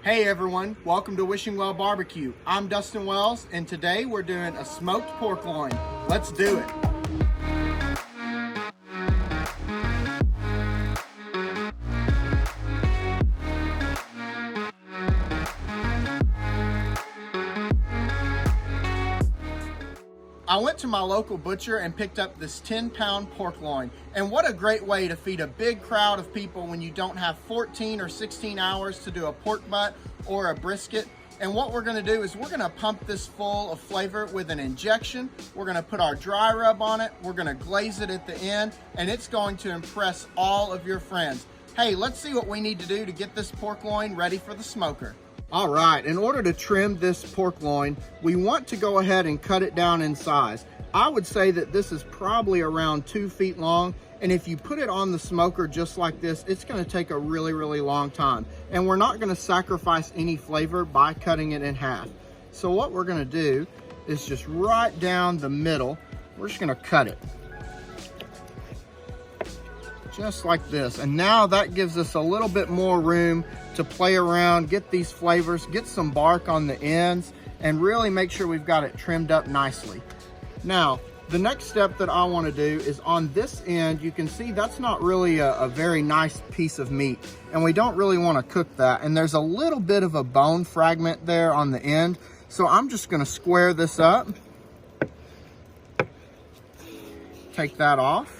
Hey everyone, welcome to Wishing Well BBQ. I'm Dustin Wells, and today we're doing a smoked pork loin. Let's do it. I went to my local butcher and picked up this 10-pound pork loin. And what a great way to feed a big crowd of people when you don't have 14 or 16 hours to do a pork butt or a brisket. And what we're gonna do is we're gonna pump this full of flavor with an injection. We're gonna put our dry rub on it. We're gonna glaze it at the end, and it's going to impress all of your friends. Hey, let's see what we need to do to get this pork loin ready for the smoker. All right, in order to trim this pork loin, we want to go ahead and cut it down in size. I would say that this is probably around 2 feet long, and if you put it on the smoker just like this, it's gonna take a really, really long time. And we're not gonna sacrifice any flavor by cutting it in half. So what we're gonna do is just right down the middle, we're just gonna cut it. Just like this. And now that gives us a little bit more room to play around, get these flavors, get some bark on the ends, and really make sure we've got it trimmed up nicely. Now, the next step that I want to do is on this end, you can see that's not really a very nice piece of meat, and we don't really want to cook that. And there's a little bit of a bone fragment there on the end. So I'm just going to square this up. Take that off.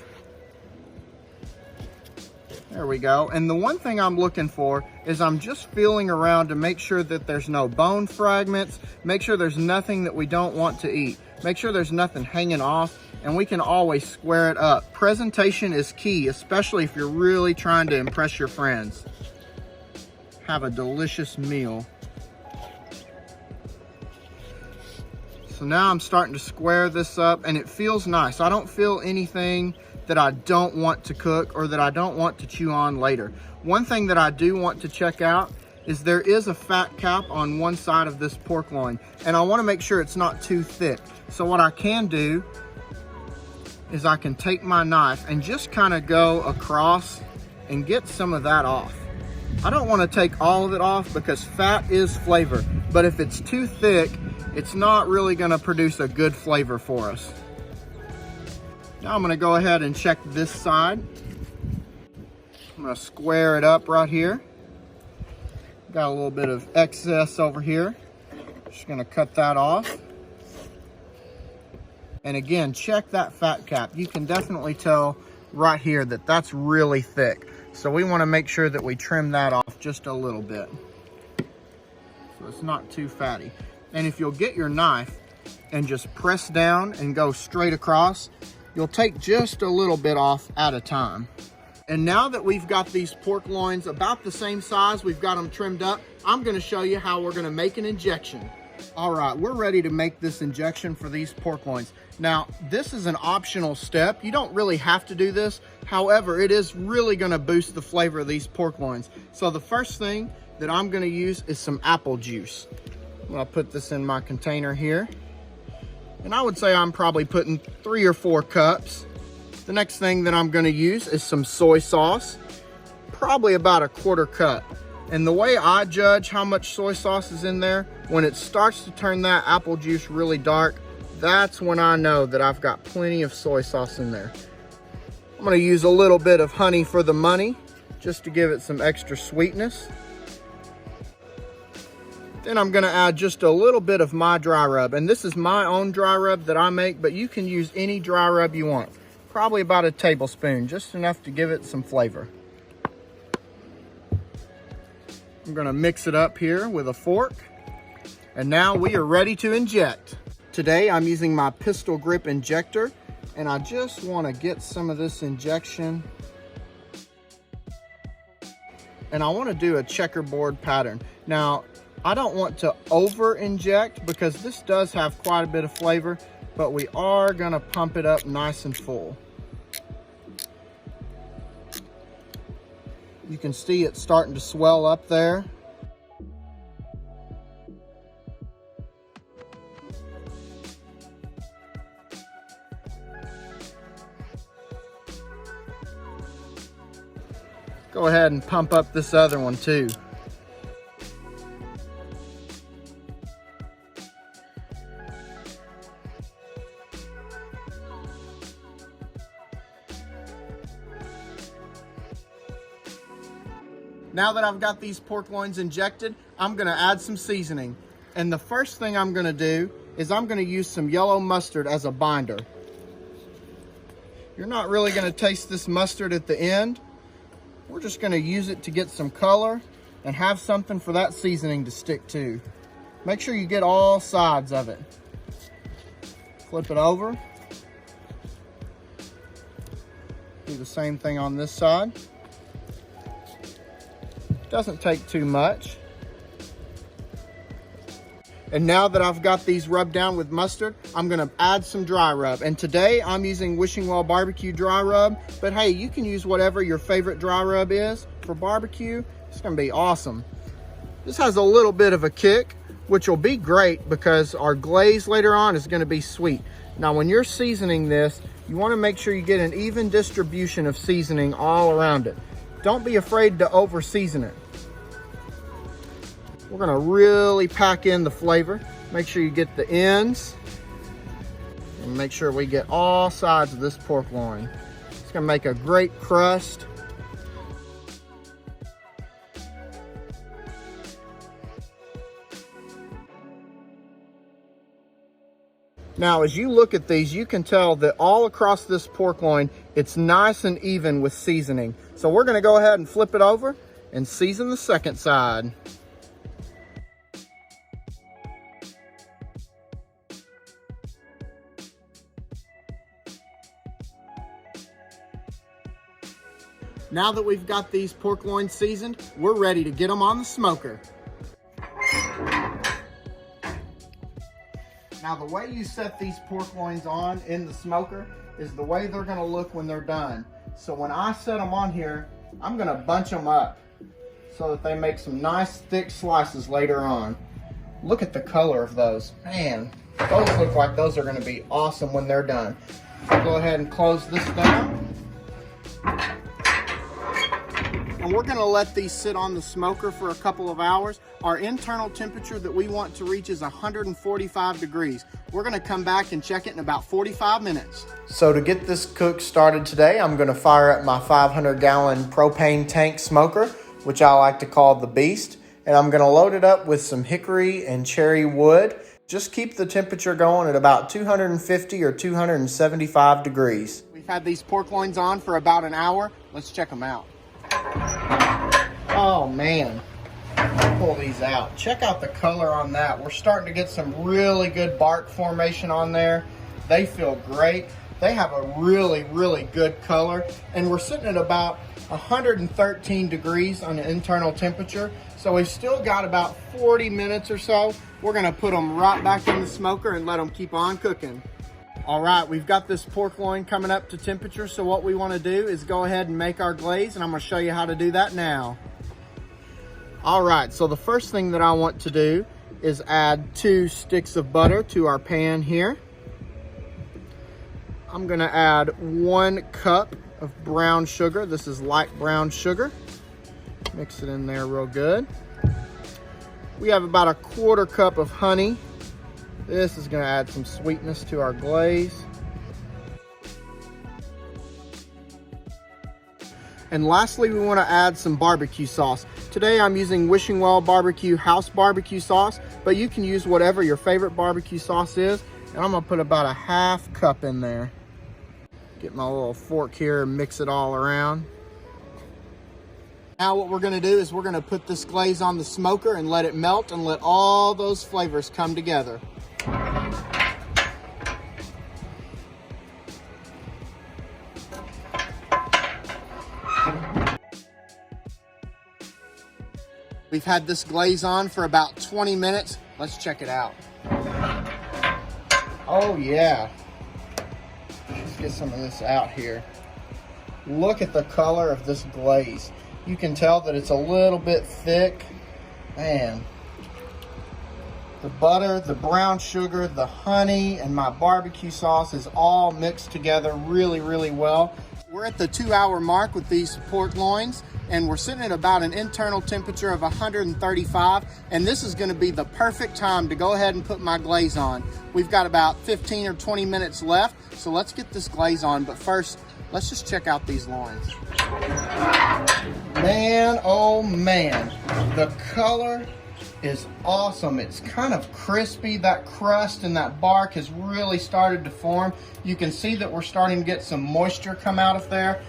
There we go. And the one thing I'm looking for is I'm just feeling around to make sure that there's no bone fragments, make sure there's nothing that we don't want to eat, make sure there's nothing hanging off, and we can always square it up. Presentation is key, especially if you're really trying to impress your friends. Have a delicious meal. So now I'm starting to square this up, and it feels nice. I don't feel anything that I don't want to cook or that I don't want to chew on later. One thing that I do want to check out is there is a fat cap on one side of this pork loin, and I want to make sure it's not too thick. So what I can do is I can take my knife and just kind of go across and get some of that off. I don't want to take all of it off because fat is flavor, but if it's too thick, it's not really going to produce a good flavor for us. Now I'm going to go ahead and check this side. I'm going to square it up right here. Got a little bit of excess over here. Just going to cut that off. And again, check that fat cap. You can definitely tell right here that that's really thick. So we want to make sure that we trim that off just a little bit, so it's not too fatty. And if you'll get your knife and just press down and go straight across, you'll take just a little bit off at a time. And now that we've got these pork loins about the same size, we've got them trimmed up, I'm gonna show you how we're gonna make an injection. All right, we're ready to make this injection for these pork loins. Now, this is an optional step. You don't really have to do this. However, it is really gonna boost the flavor of these pork loins. So the first thing that I'm gonna use is some apple juice. I'm gonna put this in my container here. And I would say I'm probably putting 3 or 4 cups. The next thing that I'm gonna use is some soy sauce, probably about a 1/4 cup. And the way I judge how much soy sauce is in there, when it starts to turn that apple juice really dark, that's when I know that I've got plenty of soy sauce in there. I'm gonna use a little bit of honey for the money, just to give it some extra sweetness. Then I'm gonna add just a little bit of my dry rub. And this is my own dry rub that I make, but you can use any dry rub you want. Probably about a tablespoon, just enough to give it some flavor. I'm gonna mix it up here with a fork. And now we are ready to inject. Today I'm using my pistol grip injector, and I just wanna get some of this injection. And I wanna do a checkerboard pattern. Now, I don't want to over inject because this does have quite a bit of flavor, but we are gonna pump it up nice and full. You can see it starting to swell up there. Go ahead and pump up this other one too. Now that I've got these pork loins injected, I'm gonna add some seasoning. And the first thing I'm gonna do is I'm gonna use some yellow mustard as a binder. You're not really gonna taste this mustard at the end. We're just gonna use it to get some color and have something for that seasoning to stick to. Make sure you get all sides of it. Flip it over. Do the same thing on this side. Doesn't take too much. And now that I've got these rubbed down with mustard, I'm gonna add some dry rub. And today I'm using Wishing Well BBQ dry rub, but hey, you can use whatever your favorite dry rub is for barbecue. It's gonna be awesome. This has a little bit of a kick, which will be great because our glaze later on is gonna be sweet. Now, when you're seasoning this, you wanna make sure you get an even distribution of seasoning all around it. Don't be afraid to over season it. We're gonna really pack in the flavor. Make sure you get the ends and make sure we get all sides of this pork loin. It's gonna make a great crust. Now, as you look at these, you can tell that all across this pork loin, it's nice and even with seasoning. So we're gonna go ahead and flip it over and season the second side. Now that we've got these pork loins seasoned, we're ready to get them on the smoker. Now, the way you set these pork loins on in the smoker is the way they're gonna look when they're done. So when I set them on here, I'm gonna bunch them up so that they make some nice thick slices later on. Look at the color of those. Man, those look like those are gonna be awesome when they're done. I'll go ahead and close this down. And we're gonna let these sit on the smoker for a couple of hours. Our internal temperature that we want to reach is 145 degrees. We're gonna come back and check it in about 45 minutes. So to get this cook started today, I'm gonna fire up my 500-gallon propane tank smoker, which I like to call the Beast. And I'm gonna load it up with some hickory and cherry wood. Just keep the temperature going at about 250 or 275 degrees. We've had these pork loins on for about an hour. Let's check them out. Oh man, pull these out. Check out the color on that. We're starting to get some really good bark formation on there. They feel great. They have a really, really good color. And we're sitting at about 113 degrees on the internal temperature. So we've still got about 40 minutes or so. We're gonna put them right back in the smoker and let them keep on cooking. All right, we've got this pork loin coming up to temperature, so what we want to do is go ahead and make our glaze, and I'm going to show you how to do that now. All right, so the first thing that I want to do is add 2 sticks of butter to our pan here. I'm going to add 1 cup of brown sugar. This is light brown sugar. Mix it in there real good. We have about a 1/4 cup of honey. This is going to add some sweetness to our glaze. And lastly, we want to add some barbecue sauce. Today I'm using Wishing Well BBQ house barbecue sauce, but you can use whatever your favorite barbecue sauce is. And I'm going to put about a 1/2 cup in there. Get my little fork here and mix it all around. Now what we're going to do is we're going to put this glaze on the smoker and let it melt and let all those flavors come together. We've had this glaze on for about 20 minutes. Let's check it out. Oh yeah. Let's get some of this out here. Look at the color of this glaze. You can tell that it's a little bit thick. Man. The butter, the brown sugar, the honey, and my barbecue sauce is all mixed together really, really well. We're at the 2-hour mark with these pork loins, and we're sitting at about an internal temperature of 135, and this is going to be the perfect time to go ahead and put my glaze on. We've got about 15 or 20 minutes left, so let's get this glaze on, but first, let's just check out these loins. Man, oh man, the color is awesome. It's kind of crispy. That crust and that bark has really started to form. You can see that we're starting to get some moisture come out of there.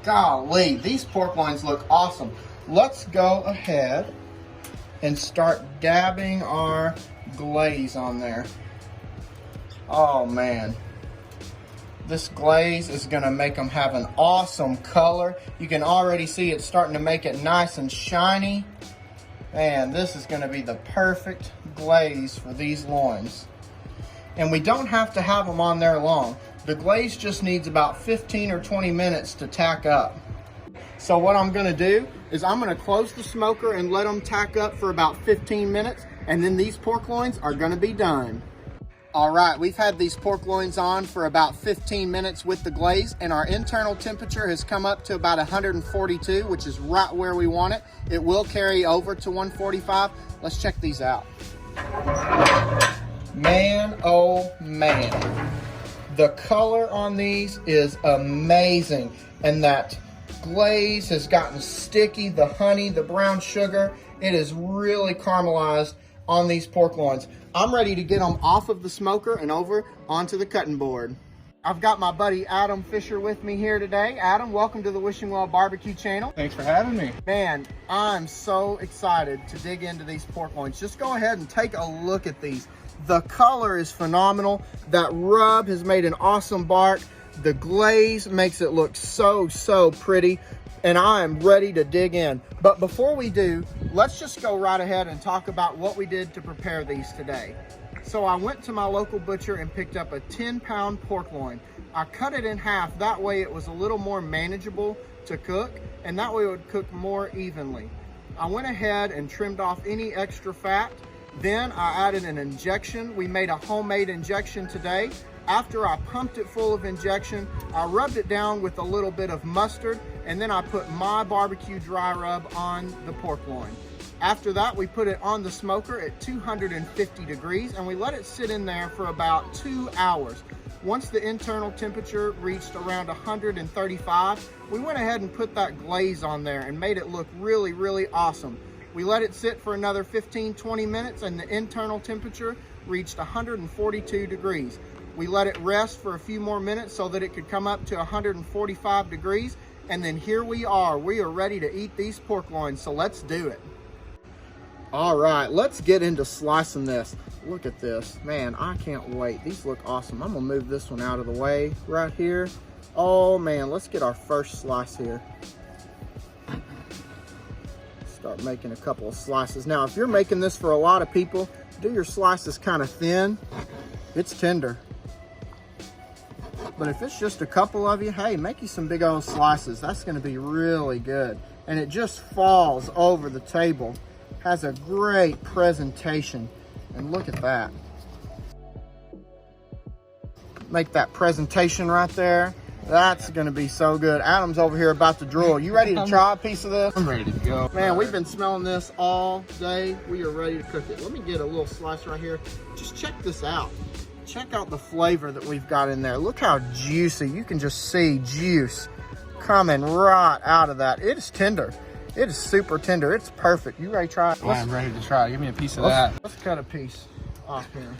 Golly, these pork loins look awesome. Let's go ahead and start dabbing our glaze on there. Oh man, this glaze is gonna make them have an awesome color. You can already see it's starting to make it nice and shiny. Man, this is gonna be the perfect glaze for these loins. And we don't have to have them on there long. The glaze just needs about 15 or 20 minutes to tack up. So what I'm gonna do is I'm gonna close the smoker and let them tack up for about 15 minutes, and then these pork loins are gonna be done. All right, we've had these pork loins on for about 15 minutes with the glaze, and our internal temperature has come up to about 142, which is right where we want it. It will carry over to 145. Let's check these out. Man, oh man. The color on these is amazing, and that glaze has gotten sticky. The honey, the brown sugar, it is really caramelized on these pork loins. I'm ready to get them off of the smoker and over onto the cutting board. I've got my buddy Adam Fisher with me here today. Adam, welcome to the Wishing Well BBQ channel. Thanks for having me. Man, I'm so excited to dig into these pork loins. Just go ahead and take a look at these. The color is phenomenal. That rub has made an awesome bark. The glaze makes it look so pretty, and I am ready to dig in. But before we do, let's just go right ahead and talk about what we did to prepare these today. So I went to my local butcher and picked up a 10-pound pork loin. I cut it in half, that way it was a little more manageable to cook, and that way it would cook more evenly. I went ahead and trimmed off any extra fat. Then I added an injection. We made a homemade injection today. After I pumped it full of injection, I rubbed it down with a little bit of mustard, and then I put my barbecue dry rub on the pork loin. After that, we put it on the smoker at 250 degrees, and we let it sit in there for about 2 hours. Once the internal temperature reached around 135, we went ahead and put that glaze on there and made it look really awesome. We let it sit for another 15-20 minutes, and the internal temperature reached 142 degrees. We let it rest for a few more minutes so that it could come up to 145 degrees, and then here we are. We are ready to eat these pork loins, so let's do it. All right, let's get into slicing this. Look at this. Man, I can't wait. These look awesome. I'm gonna move this one out of the way right here. Oh man, let's get our first slice here. Start making a couple of slices. Now, if you're making this for a lot of people, do your slices kind of thin. It's tender. But if it's just a couple of you, hey, make you some big old slices. That's gonna be really good. And it just falls over the table. Has a great presentation. And look at that. Make that presentation right there. That's gonna be so good. Adam's over here about to drool. You ready to try a piece of this? I'm ready to go. Man, we've been smelling this all day. We are ready to cook it. Let me get a little slice right here. Just check this out. Check out the flavor that we've got in there. Look how juicy. You can just see juice coming right out of that. It is tender. It is super tender. It's perfect. You ready to try it? I'm ready to try. Give me a piece of that. Let's cut a piece off here.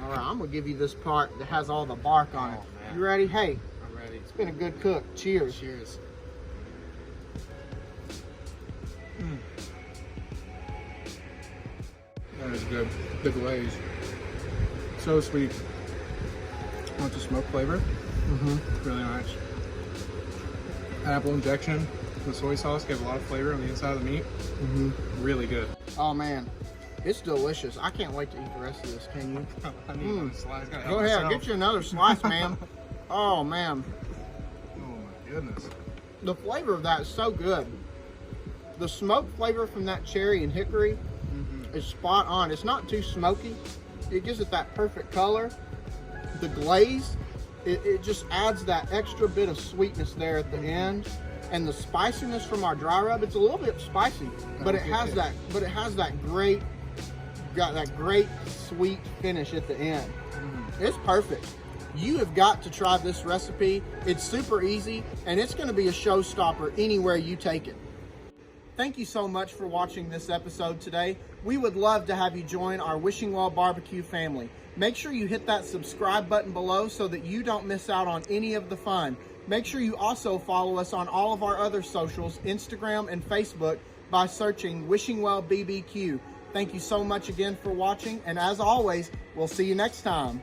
All right, I'm gonna give you this part that has all the bark on it. Man. You ready? Hey. I'm ready. It's been a good cook. Cheers. Cheers. That is good. The glaze. So sweet. Want the smoke flavor? Really nice. Apple injection. The soy sauce gave a lot of flavor on the inside of the meat. Really good. Oh man, it's delicious. I can't wait to eat the rest of this. Can you? I need another slice. Go ahead, get you another slice, man. Oh man. Oh my goodness. The flavor of that is so good. The smoke flavor from that cherry and hickory is spot on. It's not too smoky. It gives it that perfect color. The glaze, it just adds that extra bit of sweetness there at the end. And the spiciness from our dry rub, it's a little bit spicy, but it has that great sweet finish at the end. It's perfect. You have got to try this recipe. It's super easy, and it's going to be a showstopper anywhere you take it. Thank you so much for watching this episode today. We would love to have you join our Wishing Well BBQ family. Make sure you hit that subscribe button below so that you don't miss out on any of the fun. Make sure you also follow us on all of our other socials, Instagram and Facebook, by searching Wishing Well BBQ. Thank you so much again for watching, and as always, we'll see you next time.